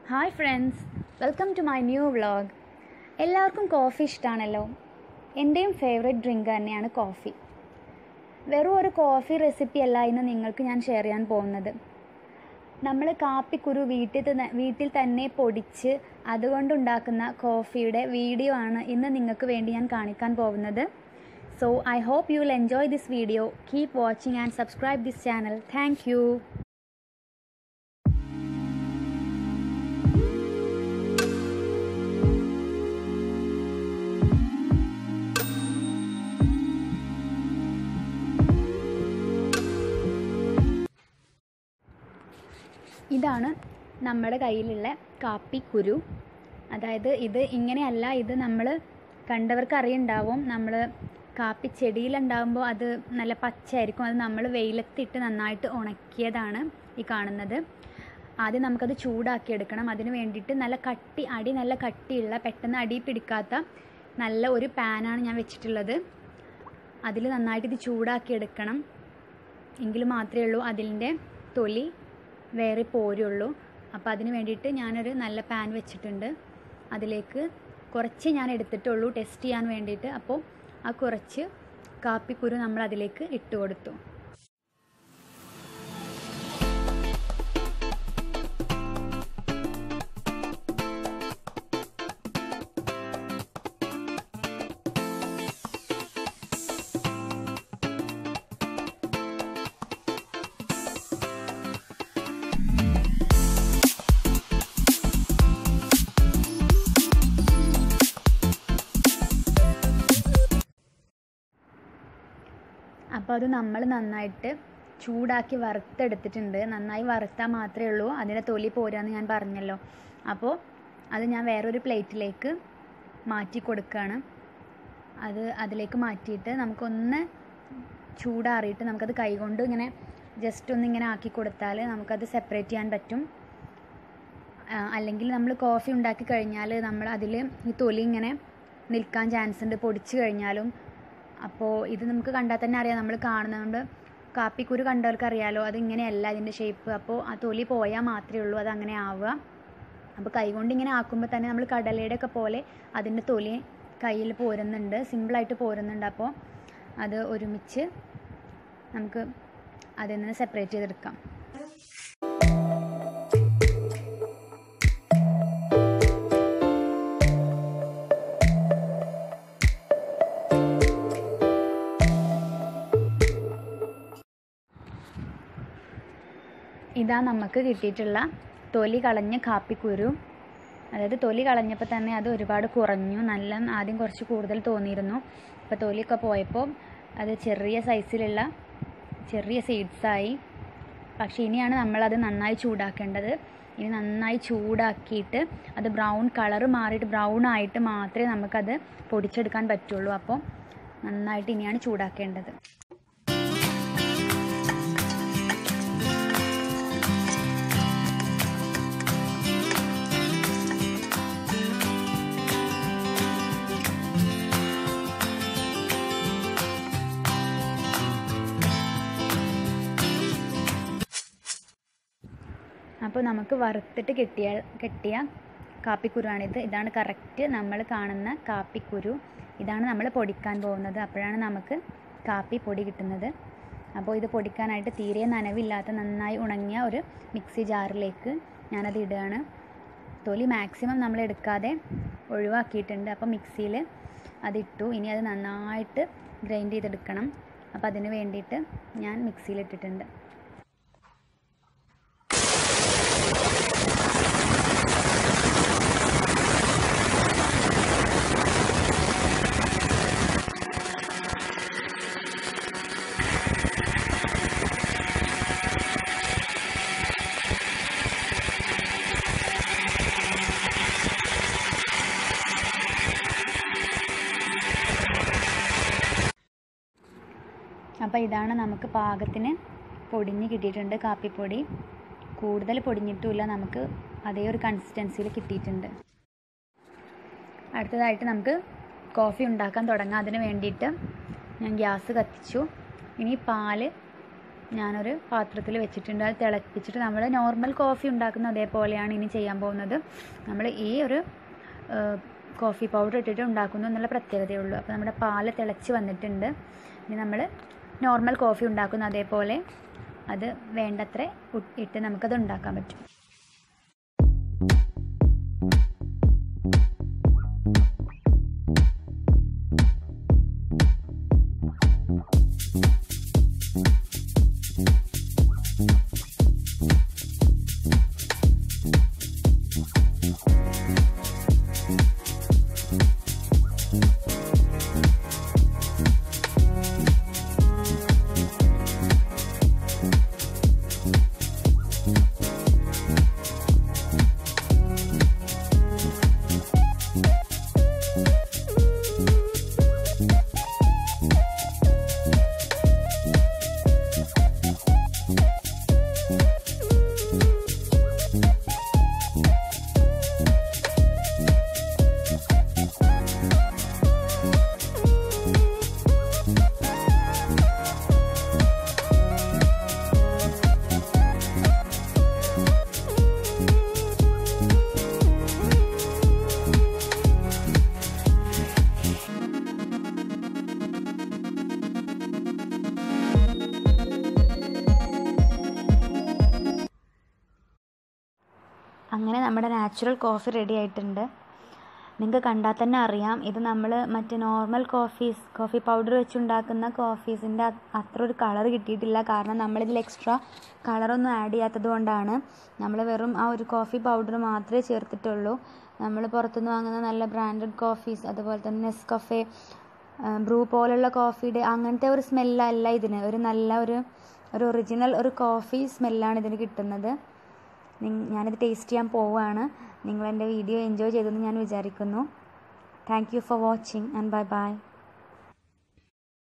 Hi friends, welcome to my new vlog. എല്ലാവർക്കും coffee ഇഷ്ടമാണല്ലോ. എൻ്റെയും ഫേവറേറ്റ് ഡ്രിങ്ക് തന്നെയാണ് കോഫി. വെറും ഒരു കോഫി റെസിപ്പി അല്ല ഇന്ന് നിങ്ങൾക്ക് ഞാൻ ഷെയർ ചെയ്യാൻ പോകുന്നത്. നമ്മൾ കാപ്പിക്കുരു വീട്ടിൽ തന്നെ പൊടിച്ച് അതുകൊണ്ടുണ്ടാക്കുന്ന കോഫിയുടെ വീഡിയോ ആണ് ഇന്ന് നിങ്ങൾക്ക് വേണ്ടി ഞാൻ കാണിക്കാൻ പോകുന്നത്. So I hope you will enjoy this video. Keep watching and subscribe this channel. Thank you. ഇതാണ് നമ്മുടെ കയ്യിലുള്ള കാപ്പിക്കുരു. അതായത് ഇത് ഇങ്ങനെയല്ല, ഇത് നമ്മൾ കണ്ടവർക്ക് അറിയുണ്ടാവും. നമ്മൾ കാപ്പി ചെടിയിലുണ്ടാകുമ്പോൾ അത് നല്ല പച്ചയായിരിക്കും. അത് നമ്മൾ വെയിലത്തിട്ട് നന്നായിട്ട് ഉണക്കിയതാണ് ഈ കാണുന്നത്. ആദ്യം നമുക്കത് ചൂടാക്കിയെടുക്കണം. അതിന് വേണ്ടിയിട്ട് നല്ല കട്ടിയുള്ള, പെട്ടെന്ന് അടി പിടിക്കാത്ത നല്ല ഒരു പാനാണ് ഞാൻ വെച്ചിട്ടുള്ളത്. അതിൽ നന്നായിട്ട് ഇത് ചൂടാക്കിയെടുക്കണം. എങ്കിൽ മാത്രമേ ഉള്ളൂ അതിൻ്റെ തൊലി വേറെ പോരുള്ളൂ. അപ്പോൾ അതിന് വേണ്ടിയിട്ട് ഞാനൊരു നല്ല പാൻ വെച്ചിട്ടുണ്ട്. അതിലേക്ക് കുറച്ച് ഞാൻ എടുത്തിട്ടുള്ളൂ ടെസ്റ്റ് ചെയ്യാൻ വേണ്ടിയിട്ട്. അപ്പോൾ ആ കുറച്ച് കാപ്പിക്കുരു നമ്മൾ അതിലേക്ക് ഇട്ട് കൊടുത്തു. അപ്പോൾ അത് നമ്മൾ നന്നായിട്ട് ചൂടാക്കി വറുത്തെടുത്തിട്ടുണ്ട്. നന്നായി വറുത്താൽ മാത്രമേ ഉള്ളൂ അതിൻ്റെ തൊലി പോരാന്ന് ഞാൻ പറഞ്ഞല്ലോ. അപ്പോൾ അത് ഞാൻ വേറൊരു പ്ലേറ്റിലേക്ക് മാറ്റി കൊടുക്കുകയാണ്. അതിലേക്ക് മാറ്റിയിട്ട് നമുക്കൊന്ന് ചൂടാറിയിട്ട് നമുക്കത് കൈകൊണ്ട് ഇങ്ങനെ ജസ്റ്റ് ഒന്നിങ്ങനെ ആക്കി കൊടുത്താൽ നമുക്കത് സെപ്പറേറ്റ് ചെയ്യാൻ പറ്റും. അല്ലെങ്കിൽ നമ്മൾ കോഫി ഉണ്ടാക്കി കഴിഞ്ഞാൽ നമ്മൾ അതിൽ ഈ തൊലി ഇങ്ങനെ നിൽക്കാൻ ചാൻസ് ഉണ്ട്, പൊടിച്ച് കഴിഞ്ഞാലും. അപ്പോൾ ഇത് നമുക്ക് കണ്ടാൽ തന്നെ അറിയാം. നമ്മൾ കാപ്പിക്കുരു കണ്ടവർക്ക് അറിയാമല്ലോ, അതിങ്ങനെയല്ല ഇതിൻ്റെ ഷേപ്പ്. അപ്പോൾ ആ തൊലി പോയാൽ മാത്രമേ ഉള്ളൂ അതങ്ങനെ ആവുക. അപ്പോൾ കൈകൊണ്ട് ഇങ്ങനെ ആക്കുമ്പോൾ തന്നെ നമ്മൾ കടലയുടെ ഒക്കെ പോലെ അതിൻ്റെ തൊലി കയ്യിൽ പോരുന്നുണ്ട്, സിമ്പിളായിട്ട് പോരുന്നുണ്ട്. അപ്പോൾ അത് ഒരുമിച്ച് നമുക്ക് അതിൽ നിന്ന് സെപ്പറേറ്റ് ചെയ്തെടുക്കാം. ഇതാ നമുക്ക് കിട്ടിയിട്ടുള്ള തൊലി കളഞ്ഞ കാപ്പിക്കുരു. അതായത് തൊലി കളഞ്ഞപ്പോൾ തന്നെ അത് ഒരുപാട് കുറഞ്ഞു. ആദ്യം കുറച്ച് കൂടുതൽ തോന്നിയിരുന്നു. അപ്പോൾ തൊലിയൊക്കെ പോയപ്പോൾ അത് ചെറിയ സൈസിലുള്ള ചെറിയ സീഡ്സായി. പക്ഷേ ഇനിയാണ് നമ്മളത് നന്നായി ചൂടാക്കേണ്ടത്. ഇനി നന്നായി ചൂടാക്കിയിട്ട് അത് ബ്രൗൺ കളറ് മാറിയിട്ട് ബ്രൗൺ ആയിട്ട് മാത്രമേ നമുക്കത് പൊടിച്ചെടുക്കാൻ പറ്റുള്ളൂ. അപ്പോൾ നന്നായിട്ട് ഇനിയാണ് ചൂടാക്കേണ്ടത്. അപ്പോൾ നമുക്ക് വറുത്തിട്ട് കിട്ടിയ കാപ്പിക്കുരുവാണിത്. ഇതാണ് കറക്റ്റ് നമ്മൾ കാണുന്ന കാപ്പിക്കുരു. ഇതാണ് നമ്മൾ പൊടിക്കാൻ പോകുന്നത്. അപ്പോഴാണ് നമുക്ക് കാപ്പി പൊടി കിട്ടുന്നത്. അപ്പോൾ ഇത് പൊടിക്കാനായിട്ട് തീരെ നനവില്ലാത്ത നന്നായി ഉണങ്ങിയ ഒരു മിക്സി ജാറിലേക്ക് ഞാനത് ഇടുകയാണ്. തൊലി മാക്സിമം നമ്മൾ എടുക്കാതെ ഒഴിവാക്കിയിട്ടുണ്ട്. അപ്പോൾ മിക്സിയിൽ അതിട്ടു. ഇനി അത് നന്നായിട്ട് ഗ്രൈൻഡ് ചെയ്തെടുക്കണം. അപ്പോൾ അതിന് വേണ്ടിയിട്ട് ഞാൻ മിക്സിയിലിട്ടിട്ടുണ്ട്. അപ്പോൾ ഇതാണ് നമുക്ക് പാകത്തിന് പൊടിഞ്ഞ് കിട്ടിയിട്ടുണ്ട് കാപ്പിപ്പൊടി. കൂടുതൽ പൊടിഞ്ഞിട്ടുമില്ല, നമുക്ക് അതേ ഒരു കൺസിസ്റ്റൻസിയിൽ കിട്ടിയിട്ടുണ്ട്. അടുത്തതായിട്ട് നമുക്ക് കോഫി ഉണ്ടാക്കാൻ തുടങ്ങാം. അതിന് വേണ്ടിയിട്ട് ഞാൻ ഗ്യാസ് കത്തിച്ചു. ഇനി പാല് ഞാനൊരു പാത്രത്തിൽ വെച്ചിട്ടുണ്ട്. അത് തിളപ്പിച്ചിട്ട് നമ്മൾ നോർമൽ കോഫി ഉണ്ടാക്കുന്ന അതേപോലെയാണ് ഇനി ചെയ്യാൻ പോകുന്നത്. നമ്മൾ ഈ ഒരു കോഫി പൗഡർ ഇട്ടിട്ട് ഉണ്ടാക്കുന്നു എന്നുള്ള പ്രത്യേകതയുള്ളൂ. അപ്പോൾ നമ്മുടെ പാൽ തിളച്ച് വന്നിട്ടുണ്ട്. ഇനി നമ്മൾ നോർമൽ കോഫി ഉണ്ടാക്കുന്ന അതേപോലെ അത് വേണ്ടത്ര ഇട്ട് നമുക്കത് ഉണ്ടാക്കാൻ പറ്റും. അങ്ങനെ നമ്മുടെ നാച്ചുറൽ കോഫി റെഡി ആയിട്ടുണ്ട്. നിങ്ങൾക്ക് കണ്ടാൽ തന്നെ അറിയാം ഇത് നമ്മൾ മറ്റേ നോർമൽ കോഫി പൗഡർ വെച്ചുണ്ടാക്കുന്ന കോഫീസിൻ്റെ അത്ര ഒരു കളർ കിട്ടിയിട്ടില്ല. കാരണം നമ്മളിതിൽ എക്സ്ട്രാ കളറൊന്നും ആഡ് ചെയ്യാത്തത് കൊണ്ടാണ്. നമ്മൾ വെറും ആ ഒരു കോഫി പൗഡർ മാത്രമേ ചേർത്തിട്ടുള്ളൂ. നമ്മൾ പുറത്തുനിന്ന് വാങ്ങുന്ന നല്ല ബ്രാൻഡഡ് കോഫീസ്, അതുപോലെ തന്നെ നെസ്കഫേ, ബ്രൂ പോലുള്ള കോഫിയുടെ അങ്ങനത്തെ ഒരു സ്മെല്ലല്ല ഇതിന്. ഒരു നല്ല ഒരു ഒറിജിനൽ ഒരു കോഫി സ്മെല്ലാണ് ഇതിന് കിട്ടുന്നത്. ഞാനിത് ടേസ്റ്റ് ചെയ്യാൻ പോവുകയാണ്. നിങ്ങൾ എൻ്റെ വീഡിയോ എൻജോയ് ചെയ്തെന്ന് ഞാൻ വിചാരിക്കുന്നു. Thank you for watching and bye bye.